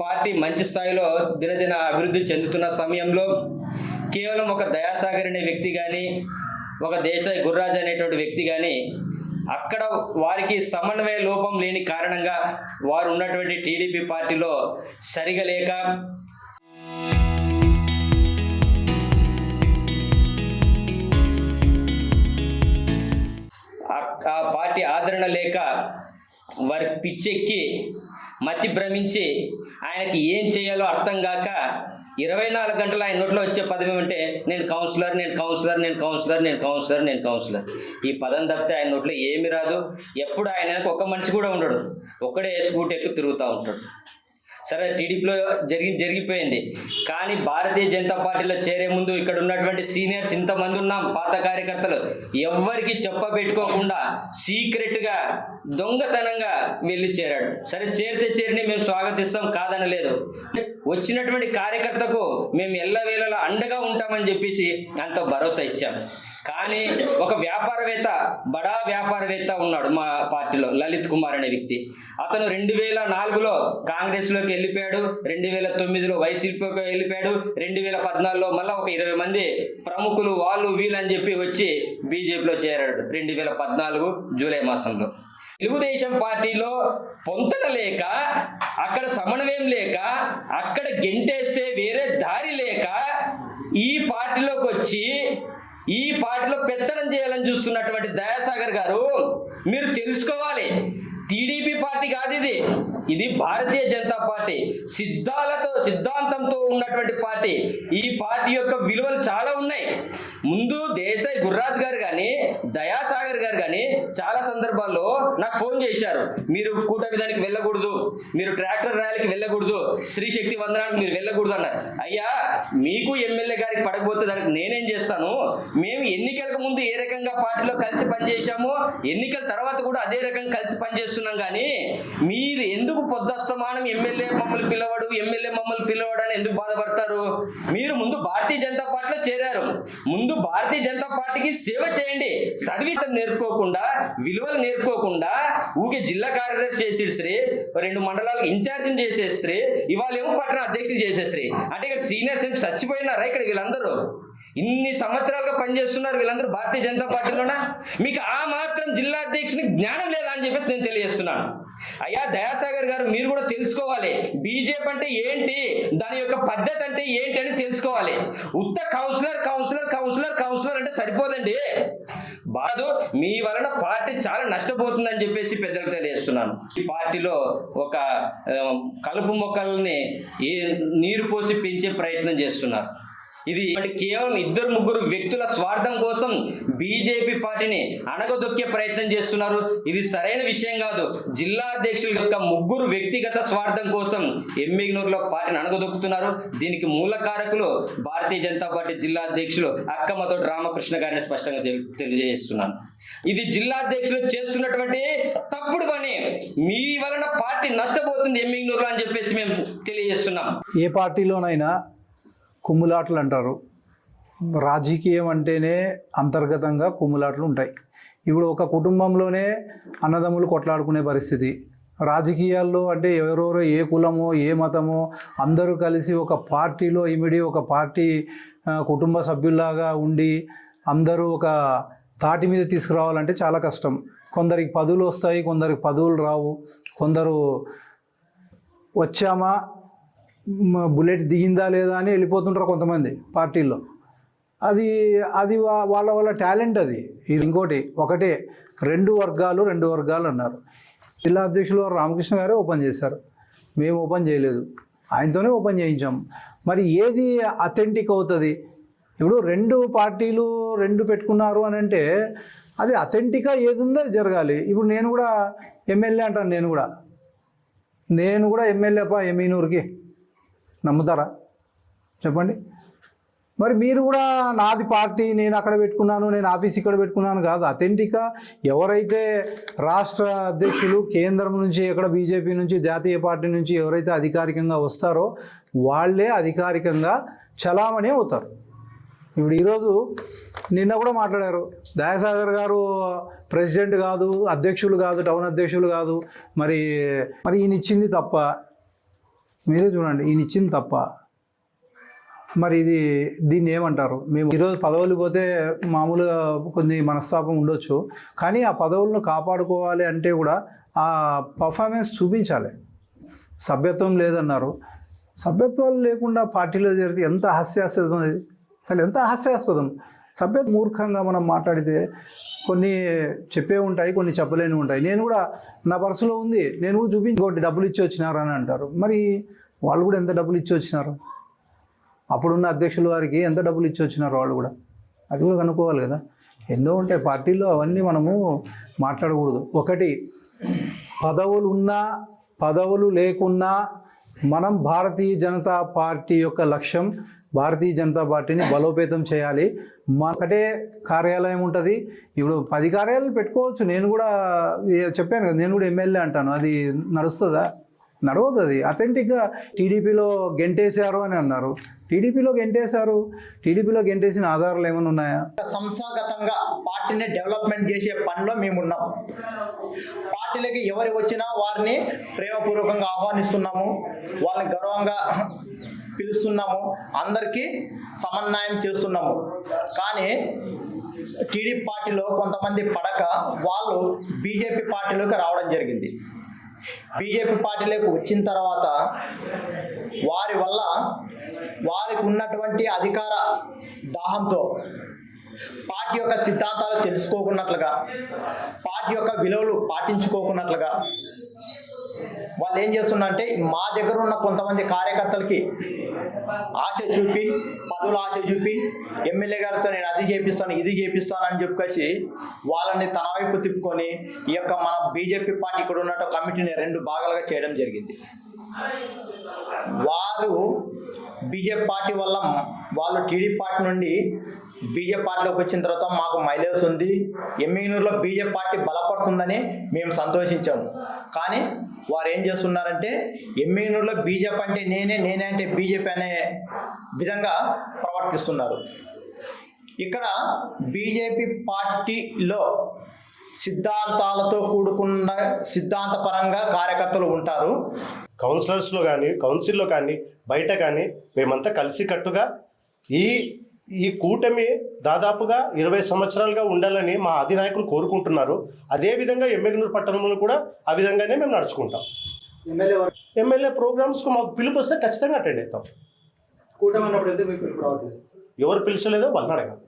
Party మంచి స్థాయిలో దినదిన అభివృద్ధి చెందుతున్న సమయంలో కేవలం ఒక దయాసాగర్ అనే వ్యక్తి కానీ, ఒక దేశాయ్ గుర్రాజ్ అనేటువంటి వ్యక్తి కానీ అక్కడ వారికి సమన్వయ లోపం లేని కారణంగా వారు ఉన్నటువంటి టీడీపీ పార్టీలో సరిగా లేక, ఆ పార్టీ ఆదరణ లేక వారి పిచ్చెక్కి మతి భ్రమించి ఆయనకి ఏం చేయాలో అర్థం కాక 24 గంటలు ఆయన నోట్లో వచ్చే పదం ఏమంటే నేను కౌన్సిలర్, నేను కౌన్సిలర్, నేను కౌన్సిలర్, నేను కౌన్సిలర్, నేను కౌన్సిలర్. ఈ పదం తప్పితే ఆయన నోట్లో ఏమీ రాదు. ఎప్పుడు ఆయనకు ఒక్క మనిషి కూడా ఉండడు, ఒక్కడే స్కూటీ ఎక్కి తిరుగుతూ ఉంటాడు. సరే, టీడీపీలో జరిగిపోయింది. కానీ భారతీయ జనతా పార్టీలో చేరే ముందు ఇక్కడ ఉన్నటువంటి సీనియర్స్ ఇంతమంది ఉన్నాం, పాత కార్యకర్తలు, ఎవ్వరికి చెప్పబెట్టుకోకుండా సీక్రెట్గా దొంగతనంగా వెళ్ళి చేరాడు. సరే, చేరిని మేము స్వాగతిస్తాం, కాదనలేదు. వచ్చినటువంటి కార్యకర్తకు మేము ఎల్లవేళలా అండగా ఉంటామని చెప్పేసి అంత భరోసా ఇచ్చాం. కానీ ఒక వ్యాపారవేత్త, బడా వ్యాపారవేత్త ఉన్నాడు మా పార్టీలో, లలిత్ కుమార్ అనే వ్యక్తి. అతను 2004లో కాంగ్రెస్లోకి వెళ్ళిపోయాడు, 2009లో వైసీపీలోకి వెళ్ళిపోయాడు, 2014లో మళ్ళీ ఒక 20 మంది ప్రముఖులు వాళ్ళు వీళ్ళు అని చెప్పి వచ్చి బీజేపీలో చేరాడు 2014 జూలై మాసంలో. తెలుగుదేశం పార్టీలో పొంతన లేక, అక్కడ సమన్వయం లేక, అక్కడ గెంటేస్తే వేరే దారి లేక ఈ పార్టీలోకి వచ్చి ఈ పార్టీలో పెత్తనం చేయాలని చూస్తున్నటువంటి దయాసాగర్ గారు, మీరు తెలుసుకోవాలి, టీడీపీ పార్టీ కాదు ఇది భారతీయ జనతా పార్టీ. సిద్ధాంతంతో ఉన్నటువంటి పార్టీ. ఈ పార్టీ యొక్క విలువలు చాలా ఉన్నాయి. ముందు దేశాయ్ గుర్రాజ్ గారు కానీ, దయాసాగర్ గారు కానీ చాలా సందర్భాల్లో నాకు ఫోన్ చేశారు, మీరు కూటమి దానికి వెళ్ళకూడదు, మీరు ట్రాక్టర్ ర్యాలీకి వెళ్ళకూడదు, స్త్రీ శక్తి వందనానికి మీరు వెళ్ళకూడదు అన్నారు. అయ్యా, మీకు ఎమ్మెల్యే గారికి పడకపోతే దానికి నేనేం చేస్తాను? మేము ఎన్నికలకు ముందు ఏ రకంగా పార్టీలో కలిసి పనిచేశామో ఎన్నికల తర్వాత కూడా అదే రకంగా కలిసి పనిచేస్తున్నాం. కానీ మీరు ఎందుకు పొద్దస్తమానం ఎమ్మెల్యే మమ్మల్ని పిలవడు అని ఎందుకు బాధపడతారు? మీరు ముందు భారతీయ జనతా పార్టీలో చేరారు, ముందు భారతీయ జనతా పార్టీకి సేవ చేయండి. సర్వీస్ నేర్చుకోకుండా, విలువలు నేర్చుకోకుండా ఊకే జిల్లా కార్యదర్శి చేసేస్తే, 2 మండలాలకు ఇన్ఛార్జిని చేసేస్తే, ఇవాళ ఏమో పట్టణ అధ్యక్షులు చేసేస్తే, అంటే ఇక్కడ సీనియర్స్ ఏం చచ్చిపోయినారా? ఇక్కడ వీళ్ళందరూ ఇన్ని సంవత్సరాలుగా పనిచేస్తున్నారు వీళ్ళందరూ భారతీయ జనతా పార్టీలోనా? మీకు ఆ మాత్రం జిల్లా అధ్యక్షుని జ్ఞానం లేదా అని చెప్పేసి నేను తెలియజేస్తున్నాను. అయ్యా దయాసాగర్ గారు, మీరు కూడా తెలుసుకోవాలి, బీజేపీ అంటే ఏంటి, దాని యొక్క పద్ధతి అంటే ఏంటి అని తెలుసుకోవాలి. ఉత్త కౌన్సిలర్ అంటే సరిపోదండి. బాధ మీ వలన పార్టీ చాలా నష్టపోతుందని చెప్పేసి పెద్దలకు తెలియజేస్తున్నాను. ఈ పార్టీలో ఒక కలుపు మొక్కల్ని నీరు పోసి పెంచే ప్రయత్నం చేస్తున్నారు. ఇది కేవలం 2-3 వ్యక్తుల స్వార్థం కోసం బీజేపీ పార్టీని అణగదొక్కే ప్రయత్నం చేస్తున్నారు. ఇది సరైన విషయం కాదు. జిల్లా అధ్యక్షుల యొక్క 3 వ్యక్తిగత స్వార్థం కోసం ఎమ్మిగనూరులో పార్టీని అణగదొక్కుతున్నారు. దీనికి మూల కారకులు భారతీయ జనతా పార్టీ జిల్లా అధ్యక్షులు అక్కమ్మతోటి రామకృష్ణ గారిని స్పష్టంగా తెలియజేస్తున్నాను. ఇది జిల్లా అధ్యక్షులు చేస్తున్నటువంటి తప్పుడు పని. మీ వలన పార్టీ నష్టపోతుంది ఎమ్మిగనూరులో అని చెప్పేసి మేము తెలియజేస్తున్నాం. ఏ పార్టీలోనైనా కుమ్ములాటలు అంటారు. రాజకీయం అంటేనే అంతర్గతంగా కుమ్ములాటలు ఉంటాయి. ఇప్పుడు ఒక కుటుంబంలోనే అన్నదమ్ములు కొట్లాడుకునే పరిస్థితి. రాజకీయాల్లో అంటే ఎవరెవరో ఏ కులమో ఏ మతమో అందరూ కలిసి ఒక పార్టీలో ఒక పార్టీ కుటుంబ సభ్యుల్లాగా ఉండి అందరూ ఒక తాటి మీద తీసుకురావాలంటే చాలా కష్టం. కొందరికి పదవులు వస్తాయి, కొందరికి పదవులు రావు. కొందరు వచ్చామా, బుల్లెట్ దిగిందా లేదా అని వెళ్ళిపోతుంటారు కొంతమంది పార్టీల్లో. అది వాళ్ళ టాలెంట్. అది ఇంకోటి ఒకటే, 2 వర్గాలు అన్నారు. జిల్లా అధ్యక్షులు రామకృష్ణ గారే ఓపెన్ చేశారు, మేము ఓపెన్ చేయలేదు, ఆయనతోనే ఓపెన్ చేయించాం. మరి ఏది అథెంటిక్ అవుతుంది? ఇప్పుడు 2 పార్టీలు 2 పెట్టుకున్నారు అని అంటే అది అథెంటిక్గా ఏది ఉందో జరగాలి. ఇప్పుడు నేను కూడా ఎమ్మెల్యే అంటాను, నేను కూడా ఎమ్మెల్యేపా ఎమ్మిగనూరుకి, నమ్ముతారా చెప్పండి? మరి మీరు కూడా నాది పార్టీ, నేను అక్కడ పెట్టుకున్నాను, నేను ఆఫీస్ ఇక్కడ పెట్టుకున్నాను కాదు. అథెంటిక్గా ఎవరైతే రాష్ట్ర అధ్యక్షులు, కేంద్రం నుంచి, ఎక్కడ బీజేపీ నుంచి, జాతీయ పార్టీ నుంచి ఎవరైతే అధికారికంగా వస్తారో వాళ్ళే అధికారికంగా చలామణి అవుతారు. ఇప్పుడు ఈరోజు నిన్న కూడా మాట్లాడారు, దయాసాగర్ గారు ప్రెసిడెంట్ కాదు, అధ్యక్షులు కాదు, టౌన్ అధ్యక్షులు కాదు, మరి ఈయన ఇచ్చింది తప్ప. మీరే చూడండి, ఈయన ఇచ్చింది తప్ప. మరి దీన్ని ఏమంటారు? మేము ఈరోజు పదవులు పోతే మామూలుగా కొన్ని మనస్తాపం ఉండొచ్చు, కానీ ఆ పదవులను కాపాడుకోవాలి అంటే కూడా ఆ పర్ఫార్మెన్స్ చూపించాలి. సభ్యత్వం లేదన్నారు, సభ్యత్వాలు లేకుండా పార్టీలో చేరితే ఎంత హాస్యాస్పదం అది, అసలు ఎంత హాస్యాస్పదం. సభ్యత్వం మూర్ఖంగా మనం మాట్లాడితే కొన్ని చెప్పే ఉంటాయి, కొన్ని చెప్పలేని ఉంటాయి. నేను కూడా నా పర్సులో ఉంది, నేను కూడా చూపించుకోండి, డబ్బులు ఇచ్చి వచ్చినారు అని అంటారు. మరి వాళ్ళు కూడా ఎంత డబ్బులు ఇచ్చి వచ్చినారు? అప్పుడున్న అధ్యక్షుల వారికి ఎంత డబ్బులు ఇచ్చి వచ్చినారు వాళ్ళు కూడా, అది కూడా కనుక్కోవాలి కదా. ఎన్నో ఉంటాయి పార్టీల్లో, అవన్నీ మనము మాట్లాడకూడదు. ఒకటి, పదవులు ఉన్నా పదవులు లేకున్నా మనం భారతీయ జనతా పార్టీ యొక్క లక్ష్యం భారతీయ జనతా పార్టీని బలోపేతం చేయాలి. ఒకటే కార్యాలయం ఉంటుంది, ఇప్పుడు 10 కార్యాలయాలు పెట్టుకోవచ్చు. నేను కూడా చెప్పాను కదా, నేను కూడా ఎమ్మెల్యే అంటాను. అది నడుస్తుందా? నడవదు. అది అథెంటిక్గా టీడీపీలో గెంటేశారు అని అన్నారు. టీడీపీలో గెంటేసిన ఆధారాలు ఏమైనా ఉన్నాయా? సంస్థాగతంగా పార్టీని డెవలప్మెంట్ చేసే పనిలో మేమున్నాం. పార్టీలకి ఎవరు వచ్చినా వారిని ప్రేమపూర్వకంగా ఆహ్వానిస్తున్నాము, వాళ్ళని గౌరవంగా పిలుస్తున్నాము, అందరికీ సమన్వయం చేస్తున్నాము. కానీ టీడీపీ పార్టీలో కొంతమంది పడక వాళ్ళు బీజేపీ పార్టీలోకి రావడం జరిగింది. బీజేపీ పార్టీలోకి వచ్చిన తర్వాత వారి వల్ల వారికి ఉన్నటువంటి అధికార దాహంతో పార్టీ యొక్క సిద్ధాంతాలు తెలుసుకోకున్నట్లుగా, పార్టీ యొక్క విలువలు పాటించుకోకున్నట్లుగా వాళ్ళు ఏం చేస్తున్నారంటే మా దగ్గర ఉన్న కొంతమంది కార్యకర్తలకి ఆశ చూపి, పదవులు ఆశ చూపి, ఎమ్మెల్యే గారితో నేను అది చేపిస్తాను ఇది చేపిస్తాను అని చెప్పేసి వాళ్ళని తన వైపు తిప్పుకొని ఈ యొక్క మన బీజేపీ పార్టీ ఇక్కడ ఉన్న కమిటీని 2 భాగాలుగా చేయడం జరిగింది. వారు బీజేపీ పార్టీ వల్ల వాళ్ళు టీడీపీ పార్టీ నుండి బీజేపీ పార్టీలోకి వచ్చిన తర్వాత మాకు మైలేజ్ ఉంది, ఎమ్మెగనూరులో బీజేపీ పార్టీ బలపడుతుందని మేము సంతోషించాము. కానీ వారు ఏం చేస్తున్నారంటే ఎమ్మెగనూరులో బీజేపీ అంటే నేనే అంటే బీజేపీ అనే విధంగా ప్రవర్తిస్తున్నారు. ఇక్కడ బీజేపీ పార్టీలో సిద్ధాంతాలతో కూడుకున్న సిద్ధాంతపరంగా కార్యకర్తలు ఉంటారు. కౌన్సిలర్స్లో కానీ కౌన్సిల్లో కానీ బయట కానీ మేమంతా కలిసికట్టుగా ఈ కూటమి దాదాపుగా 20 సంవత్సరాలుగా ఉండాలని మా అధినాయకులు కోరుకుంటున్నారు. అదేవిధంగా ఎమ్మెగనూరు పట్టణంలో కూడా ఆ విధంగానే మేము నడుచుకుంటాం. ఎమ్మెల్యే ప్రోగ్రామ్స్కు మాకు పిలుపు వస్తే ఖచ్చితంగా అటెండ్ అవుతాం. కూటమి అన్నప్పుడు ఎందుకు మీకు పిలుపు రావట్లేదు? ఎవరు పిలిచలేదో వాళ్ళని అడగాలి.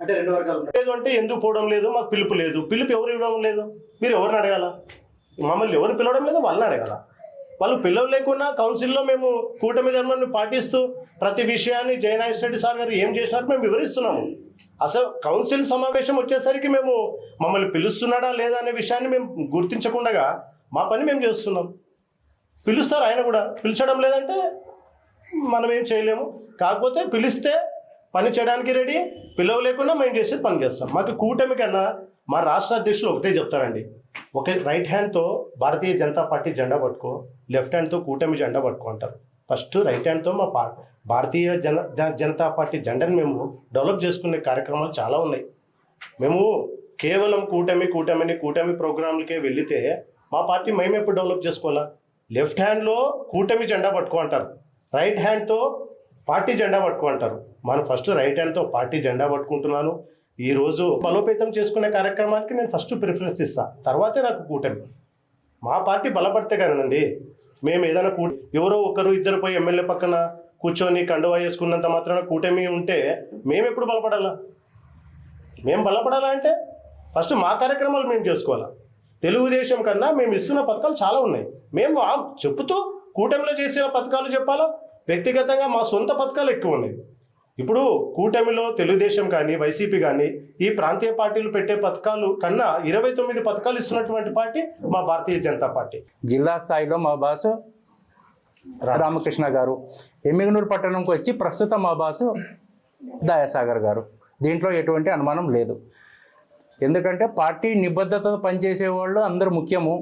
అంటే 2 వర్గాలు లేదు అంటే ఎందుకు పోవడం లేదు, మాకు పిలుపు లేదు. పిలుపు ఎవరు ఇవ్వడం లేదు, మీరు ఎవరిని అడగాల? మమ్మల్ని ఎవరు పిలవడం లేదు, వాళ్ళని అడగాల. వాళ్ళు పిలవలేకుండా కౌన్సిల్లో మేము కూటమి ధర్మాన్ని పాటిస్తూ ప్రతి విషయాన్ని జయనాగేశ్వర రెడ్డి సార్ గారు ఏం చేసినారు మేము వివరిస్తున్నాము. అసలు కౌన్సిల్ సమావేశం వచ్చేసరికి మేము మమ్మల్ని పిలుస్తున్నాడా లేదా అనే విషయాన్ని మేము గుర్తించకుండా మా పని మేము చేస్తున్నాం. పిలుస్తారు, ఆయన కూడా పిలిచడం లేదంటే మనం ఏం చేయలేము. కాకపోతే పిలిస్తే పని చేయడానికి రెడీ, పిలవలేకుండా మేము చేసేది పని చేస్తాం. మాకు కూటమి కన్నా మా రాష్ట్ర అధ్యక్షులు ఒకటే చెప్తారండి, రైట్ హ్యాండ్తో భారతీయ జనతా పార్టీ జెండా పట్టుకో, లెఫ్ట్ హ్యాండ్తో కూటమి జెండా పట్టుకో అంటారు. ఫస్ట్ రైట్ హ్యాండ్తో మా భారతీయ జనతా పార్టీ జెండాని మేము డెవలప్ చేసుకునే కార్యక్రమాలు చాలా ఉన్నాయి. మేము కేవలం కూటమి ప్రోగ్రాంలకే వెళితే మా పార్టీ మేము ఎప్పుడు డెవలప్ చేసుకోవాలా? లెఫ్ట్ హ్యాండ్లో కూటమి జెండా పట్టుకో అంటారు, రైట్ హ్యాండ్తో పార్టీ జెండా పట్టుకో అంటారు. మనం ఫస్ట్ రైట్ హ్యాండ్తో పార్టీ జెండా పట్టుకుంటున్నాను. ఈరోజు బలోపేతం చేసుకునే కార్యక్రమానికి నేను ఫస్ట్ ప్రిఫరెన్స్ ఇస్తాను, తర్వాతే నాకు కూటమి. మా పార్టీ బలపడితే కదండి మేము ఏదైనా ఎవరో ఒకరు ఇద్దరు పోయి ఎమ్మెల్యే పక్కన కూర్చొని కండువా చేసుకున్నంత మాత్రాన కూటమి ఉంటే మేము ఎప్పుడు బలపడాలా? మేము బలపడాలా అంటే ఫస్ట్ మా కార్యక్రమాలు మేము చేసుకోవాలా. తెలుగుదేశం కన్నా మేము ఇస్తున్న పథకాలు చాలా ఉన్నాయి. మేము చెప్పుతూ కూటమిలో చేసిన పథకాలు చెప్పాలా, వ్యక్తిగతంగా మా సొంత పథకాలు ఎక్కువ ఉన్నాయి. ఇప్పుడు కూటమిలో తెలుగుదేశం కానీ వైసీపీ కానీ ఈ ప్రాంతీయ పార్టీలు పెట్టే పథకాలు కన్నా 29 పథకాలు ఇస్తున్నటువంటి పార్టీ మా భారతీయ జనతా పార్టీ. జిల్లా స్థాయిలో మా బాసు రామకృష్ణ గారు, ఎమ్మిగనూరు పట్టణంకి వచ్చి ప్రస్తుతం మా బాసు దయాసాగర్ గారు. దీంట్లో ఎటువంటి అనుమానం లేదు. ఎందుకంటే పార్టీ నిబద్ధతతో పనిచేసే వాళ్ళు అందరూ ముఖ్యము.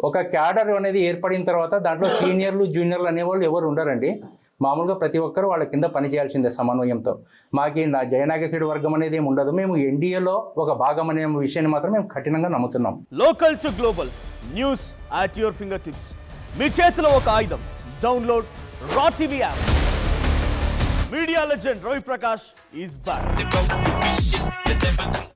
ఒక క్యాడర్ అనేది ఏర్పడిన తర్వాత దాంట్లో సీనియర్లు జూనియర్లు అనేవాళ్ళు ఎవరు ఉండరండి. మామూలుగా ప్రతి ఒక్కరు వాళ్ళ కింద పనిచేయాల్సిందే సమన్వయంతో. మాకు జయనాగేశ్వరి వర్గం అనేది ఏమి ఉండదు. మేము ఎన్డీఏలో ఒక భాగం అనే విషయాన్ని మాత్రం మేము కఠినంగా నమ్ముతున్నాం. Local to global news at your finger tips. మీ చేతిలో ఒక ఆయుధం. Download Raw TV app. Media legend Ravi Prakash is back.